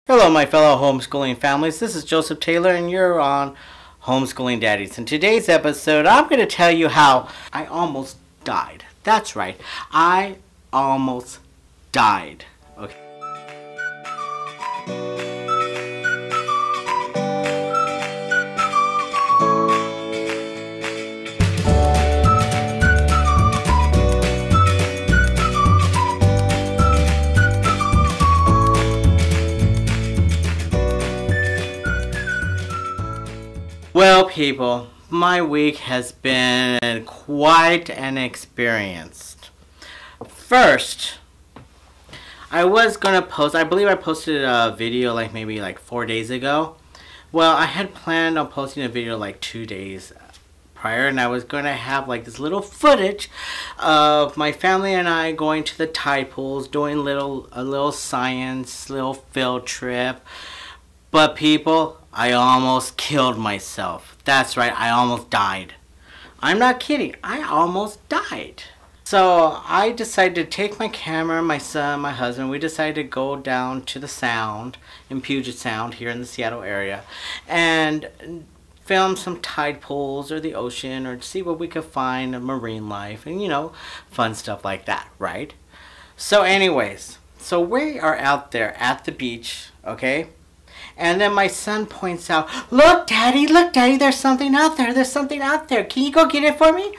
Hello my fellow homeschooling families, this is Joseph Taylor and you're on Homeschooling Daddies. In today's episode, I'm going to tell you how I almost died. That's right, I almost died. Okay. Well, people, my week has been quite an experience. First, I was gonna post, I believe I posted a video maybe 4 days ago. Well, I had planned on posting a video 2 days prior, and I was gonna have this little footage of my family and I going to the tide pools, doing a little science, little field trip. But people, I almost killed myself. That's right, I almost died. I'm not kidding, I almost died. So I decided to take my camera, my son, my husband, we decided to go down to the Sound, in Puget Sound here in the Seattle area, and film some tide pools or the ocean, or see what we could find of marine life and fun stuff like that, right? So anyways, so we are out there at the beach, okay? And then my son points out, look daddy, there's something out there, can you go get it for me?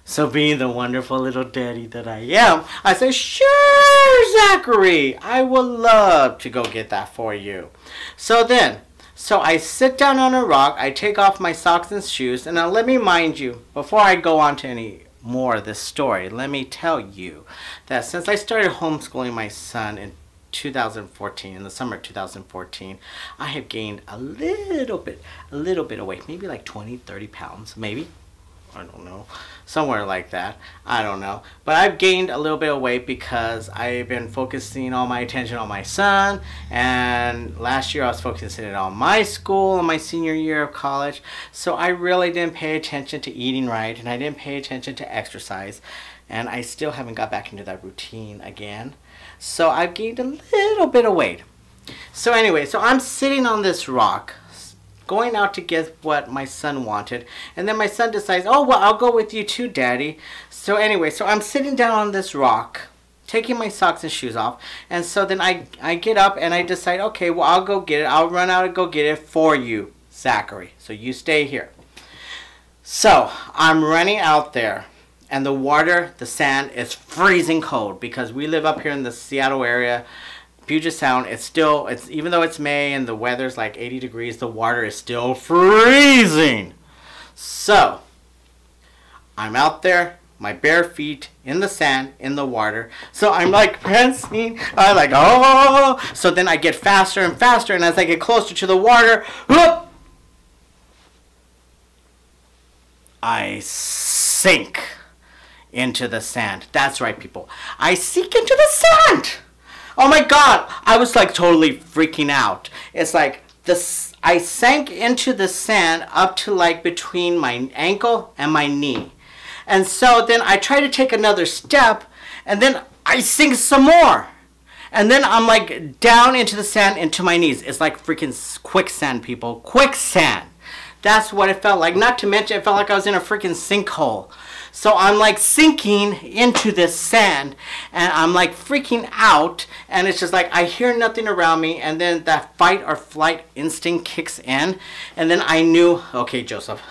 So being the wonderful little daddy that I am, I say, sure Zachary, I would love to go get that for you. So I sit down on a rock, I take off my socks and shoes, and now let me mind you, before I go on to any more of this story, let me tell you that since I started homeschooling my son in 2014, in the summer of 2014, I have gained a little bit of weight, maybe 20-30 pounds, maybe, I don't know, somewhere like that, I don't know, but I've gained a little bit of weight because I've been focusing all my attention on my son, and last year I was focusing on my school, on my senior year of college, so I really didn't pay attention to eating right, and I didn't pay attention to exercise, and I still haven't got back into that routine again. So I've gained a little bit of weight. So anyway, so I'm sitting on this rock, going out to get what my son wanted. And then my son decides, oh, well, I'll go with you too, Daddy. So anyway, so I'm sitting down on this rock, taking my socks and shoes off. And so then I get up and I decide, okay, well, I'll go get it. I'll run out and go get it for you, Zachary. So you stay here. So I'm running out there. And the water, the sand, is freezing cold because we live up here in the Seattle area, Puget Sound. It's even though it's May and the weather's 80 degrees, the water is still freezing. So I'm out there, my bare feet in the sand, in the water. So I'm prancing, I'm oh. So then I get faster and faster, and as I get closer to the water, whoop, I sink into the sand. That's right, people. I sink into the sand. Oh my God. I was totally freaking out. It's I sank into the sand up to between my ankle and my knee. And so then I try to take another step, and then I sink some more. And then I'm down into the sand into my knees. It's freaking quicksand, people. Quicksand. That's what it felt like. Not to mention, it felt like I was in a freaking sinkhole. So I'm sinking into this sand, and I'm freaking out, and it's just I hear nothing around me, and then that fight or flight instinct kicks in, and then I knew, okay, Joseph,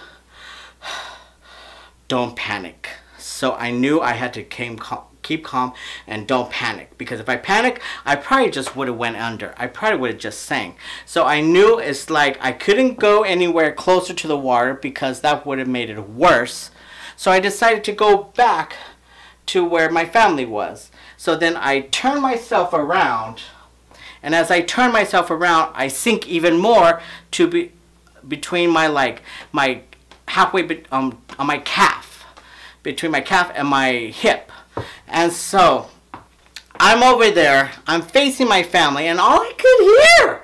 don't panic. So I knew I had to keep calm and don't panic, because if I panic, I probably just would have went under. I probably would have just sank. So I knew it's I couldn't go anywhere closer to the water because that would have made it worse. So I decided to go back to where my family was. So then I turn myself around, and as I turn myself around, I sink even more to between my my halfway on my calf, between my calf and my hip. And so I'm over there, I'm facing my family, and all I could hear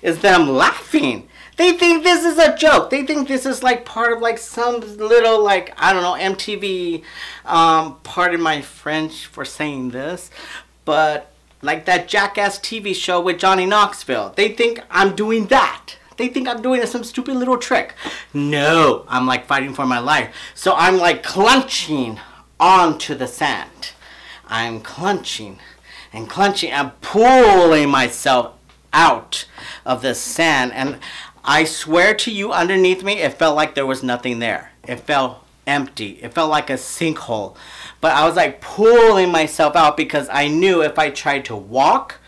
is them laughing. They think this is a joke. They think this is part of some little I don't know, MTV, pardon my French for saying this, but Like that Jackass TV show with Johnny Knoxville. They think I'm doing that. They think I'm doing some stupid little trick. No, I'm like fighting for my life. So I'm like clenching onto the sand. I'm clenching and clenching and pulling myself out of the sand. And I swear to you, underneath me, it felt like there was nothing there. It felt empty. It felt like a sinkhole. But I was like pulling myself out because I knew if I tried to walk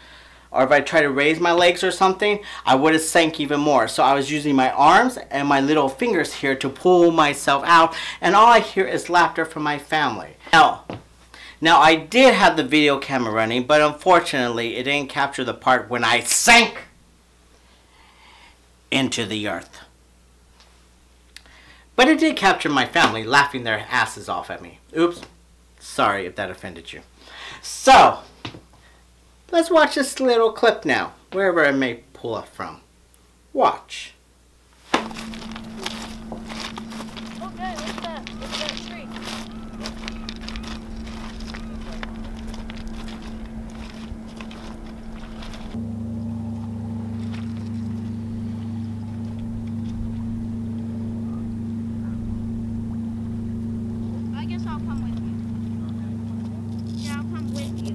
or if I tried to raise my legs or something, I would have sank even more. So I was using my arms and my little fingers here to pull myself out. And all I hear is laughter from my family. Now I did have the video camera running, but unfortunately it didn't capture the part when I sank into the earth. But it did capture my family laughing their asses off at me. Oops. Sorry if that offended you. So, let's watch this little clip now, wherever I may pull up from. Watch. Okay, what's that? What's that tree? I guess I'll come with you. Yeah, I'll come with you.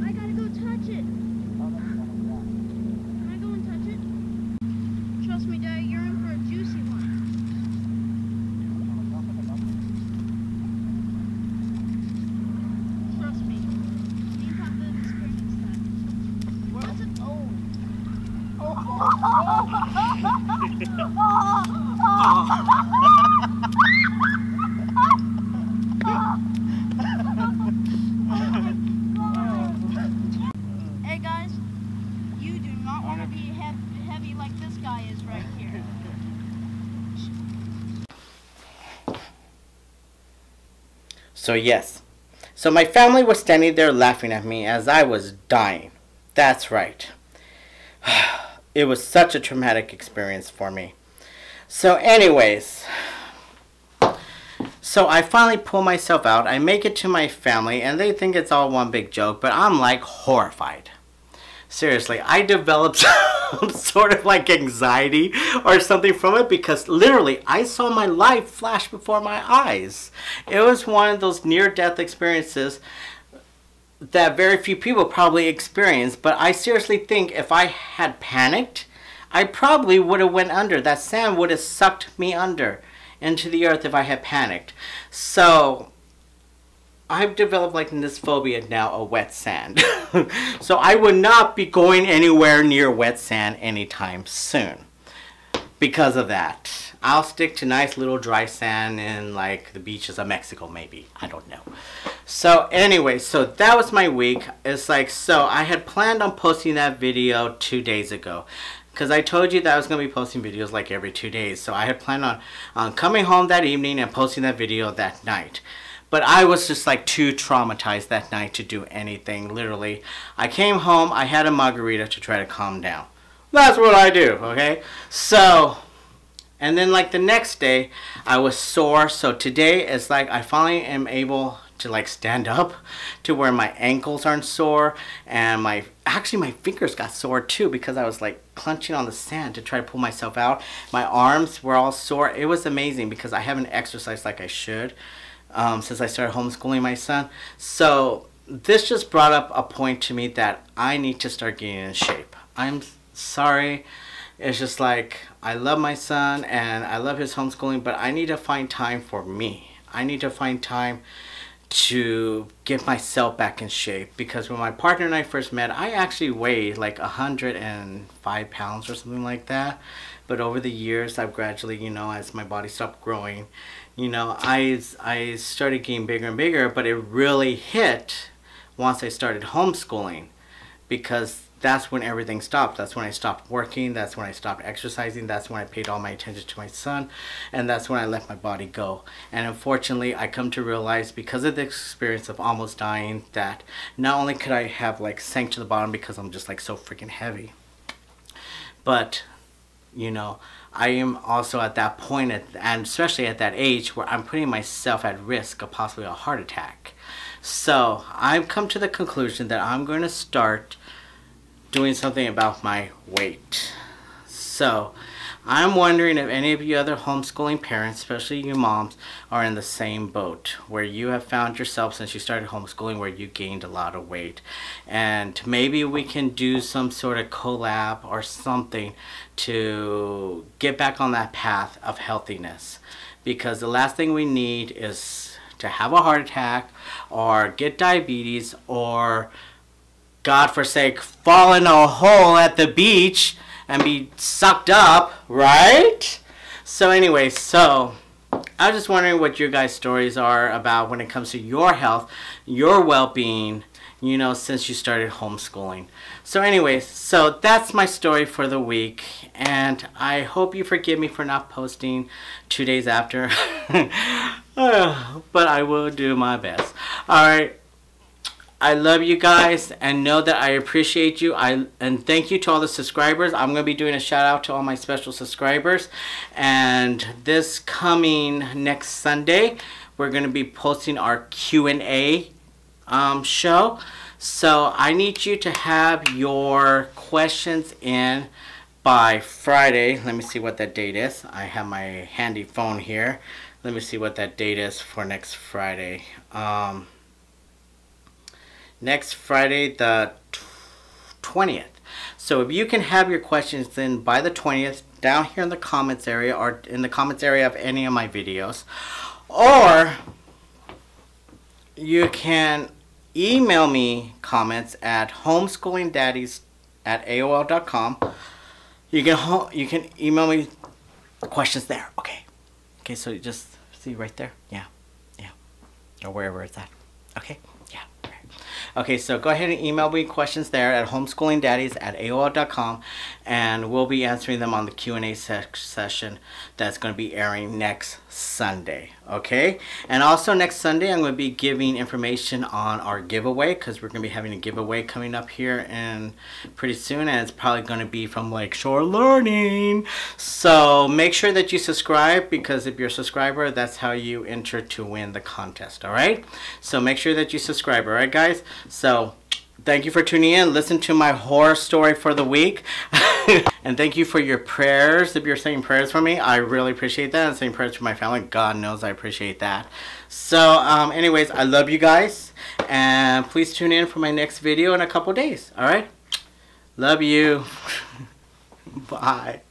I gotta go touch it. Can I go and touch it? Trust me, Dad, you're in for a juicy one. Trust me. You have to experience that. What's it? Hey guys, you do not want to be heavy like this guy is right here. So yes. So my family was standing there laughing at me as I was dying. That's right. It was such a traumatic experience for me. So anyways, so I finally pull myself out. I make it to my family and they think it's all one big joke, but I'm like horrified. Seriously, I developed some sort of like anxiety or something from it because literally I saw my life flash before my eyes. It was one of those near-death experiences that very few people probably experience, but I seriously think if I had panicked, I probably would have went under. That sand would have sucked me under into the earth if I had panicked. So I've developed like this phobia now of wet sand. So I would not be going anywhere near wet sand anytime soon because of that. I'll stick to nice little dry sand in like the beaches of Mexico maybe. I don't know. So anyway, so that was my week. It's like, so I had planned on posting that video 2 days ago. Because I told you that I was going to be posting videos like every 2 days. So I had planned on coming home that evening and posting that video that night. But I was just like too traumatized that night to do anything, literally. I came home, I had a margarita to try to calm down. That's what I do, okay? So, and then like the next day, I was sore. So today it's like I finally am able to like stand up to where my ankles aren't sore. And actually my fingers got sore too because I was like clenching on the sand to try to pull myself out. My arms were all sore. It was amazing because I haven't exercised like I should. Since I started homeschooling my son. So this just brought up a point to me that I need to start getting in shape. I'm sorry. It's just like I love my son and I love his homeschooling, but I need to find time for me. I need to find time to get myself back in shape because when my partner and I first met, I actually weighed like 105 pounds or something like that. But over the years, I've gradually, you know, as my body stopped growing, you know, I started getting bigger and bigger, but it really hit once I started homeschooling because that's when everything stopped. That's when I stopped working. That's when I stopped exercising. That's when I paid all my attention to my son. And that's when I let my body go. And unfortunately, I come to realize because of the experience of almost dying that not only could I have like sank to the bottom because I'm just like so freaking heavy, but you know, I am also at that point, and especially at that age, where I'm putting myself at risk of possibly a heart attack. So I've come to the conclusion that I'm going to start doing something about my weight. So I'm wondering if any of you other homeschooling parents, especially you moms, are in the same boat where you have found yourself since you started homeschooling where you gained a lot of weight. And maybe we can do some sort of collab or something to get back on that path of healthiness. Because the last thing we need is to have a heart attack or get diabetes or, God forsake, fall in a hole at the beach and be sucked up, right? So anyway, so I was just wondering what your guys' stories are about when it comes to your health, your well-being, you know, since you started homeschooling. So anyway, so that's my story for the week, and I hope you forgive me for not posting 2 days after, but I will do my best. All right. I love you guys and know that I appreciate you. And thank you to all the subscribers. I'm going to be doing a shout out to all my special subscribers. And this coming next Sunday, we're going to be posting our Q&A show. So I need you to have your questions in by Friday. Let me see what that date is. I have my handy phone here. Let me see what that date is for next Friday. Next Friday, the 20th. So if you can have your questions in by the 20th down here in the comments area or in the comments area of any of my videos, or you can email me comments at HomeschoolingDaddies@AOL.com. You can email me questions there. Okay, so you just see right there. Yeah, or wherever it's at. Okay. Okay, so go ahead and email me questions there at HomeschoolingDaddies@AOL.com, and we'll be answering them on the Q&A session that's going to be airing next Sunday. Okay, and also next Sunday I'm going to be giving information on our giveaway, because we're going to be having a giveaway coming up here and pretty soon, and it's probably going to be from Lakeshore Learning. So make sure that you subscribe, because if you're a subscriber, that's how you enter to win the contest. All right, so make sure that you subscribe. All right, guys. So thank you for tuning in. Listen to my horror story for the week. And thank you for your prayers. If you're saying prayers for me, I really appreciate that. And saying prayers for my family, God knows I appreciate that. So anyways, I love you guys. And please tune in for my next video in a couple days. All right? Love you. Bye.